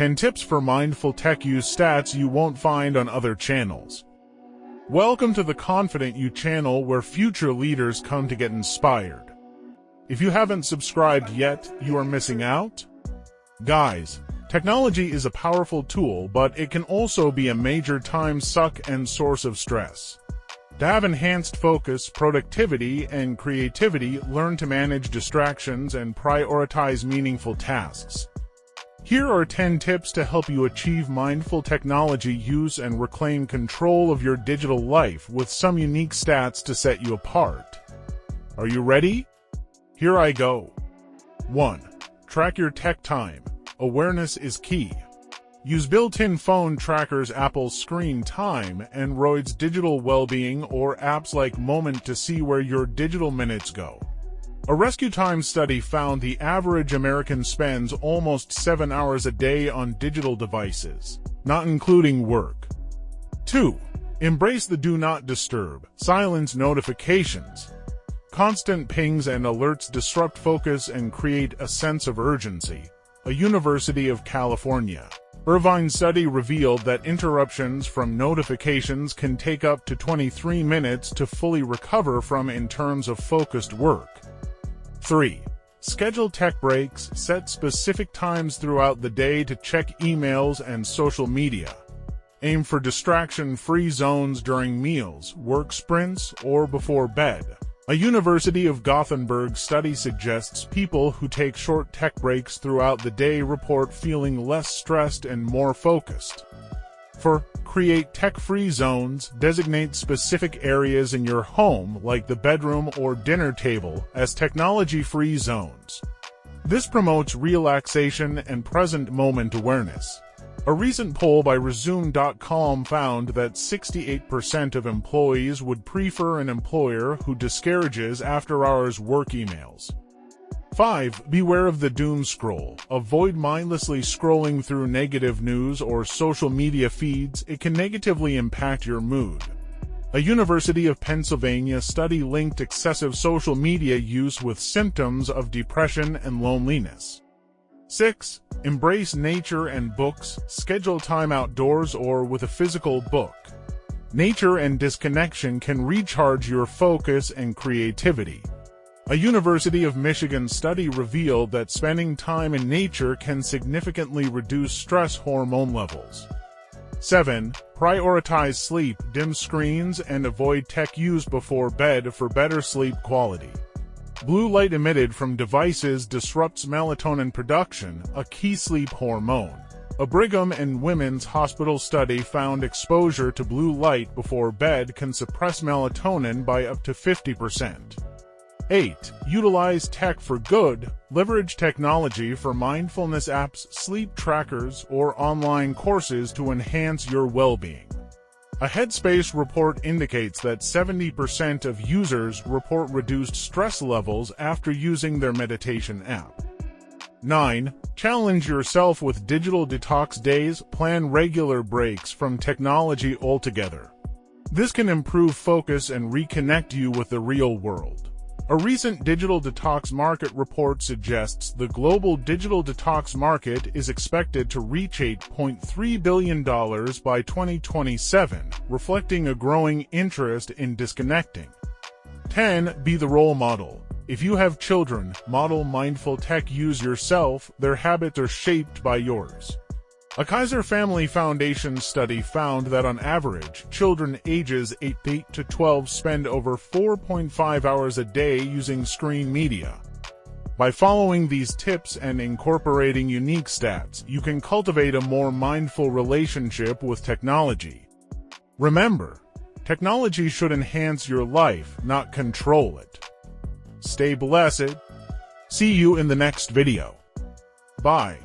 10 tips for mindful tech use stats you won't find on other channels. Welcome to the Confident You channel, where future leaders come to get inspired. If you haven't subscribed yet, you are missing out. Guys, technology is a powerful tool, but it can also be a major time suck and source of stress. To have enhanced focus, productivity, and creativity, learn to manage distractions and prioritize meaningful tasks. Here are 10 tips to help you achieve mindful technology use and reclaim control of your digital life, with some unique stats to set you apart. Are you ready? Here I go. 1. Track your tech time. Awareness is key. Use built-in phone trackers, Apple's Screen Time, Android's Digital Wellbeing, or apps like Moment to see where your digital minutes go. A Rescue Time study found the average American spends almost 7 hours a day on digital devices, not including work. 2. Embrace the Do Not Disturb. Silence notifications. Constant pings and alerts disrupt focus and create a sense of urgency. A University of California, Irvine study revealed that interruptions from notifications can take up to 23 minutes to fully recover from in terms of focused work. 3. Schedule tech breaks. Set specific times throughout the day to check emails and social media. Aim for distraction-free zones during meals, work sprints, or before bed. A University of Gothenburg study suggests people who take short tech breaks throughout the day report feeling less stressed and more focused. 4. Create tech-free zones. Designate specific areas in your home, like the bedroom or dinner table, as technology-free zones. This promotes relaxation and present-moment awareness. A recent poll by Resume.com found that 68% of employees would prefer an employer who discourages after-hours work emails. 5. Beware of the doom scroll. Avoid mindlessly scrolling through negative news or social media feeds. It can negatively impact your mood. A University of Pennsylvania study linked excessive social media use with symptoms of depression and loneliness. 6. Embrace nature and books. Schedule time outdoors or with a physical book. Nature and disconnection can recharge your focus and creativity. A University of Michigan study revealed that spending time in nature can significantly reduce stress hormone levels. 7. Prioritize sleep. Dim screens and avoid tech use before bed for better sleep quality. Blue light emitted from devices disrupts melatonin production, a key sleep hormone. A Brigham and Women's Hospital study found exposure to blue light before bed can suppress melatonin by up to 50%. 8. Utilize tech for good. Leverage technology for mindfulness apps, sleep trackers, or online courses to enhance your well-being. A Headspace report indicates that 70% of users report reduced stress levels after using their meditation app. 9. Challenge yourself with digital detox days. Plan regular breaks from technology altogether. This can improve focus and reconnect you with the real world. A recent digital detox market report suggests the global digital detox market is expected to reach $8.3 billion by 2027, reflecting a growing interest in disconnecting. 10. Be the role model. If you have children, model mindful tech use yourself. Their habits are shaped by yours. A Kaiser Family Foundation study found that on average, children ages 8 to 12 spend over 4.5 hours a day using screen media. By following these tips and incorporating unique stats, you can cultivate a more mindful relationship with technology. Remember, technology should enhance your life, not control it. Stay blessed. See you in the next video. Bye.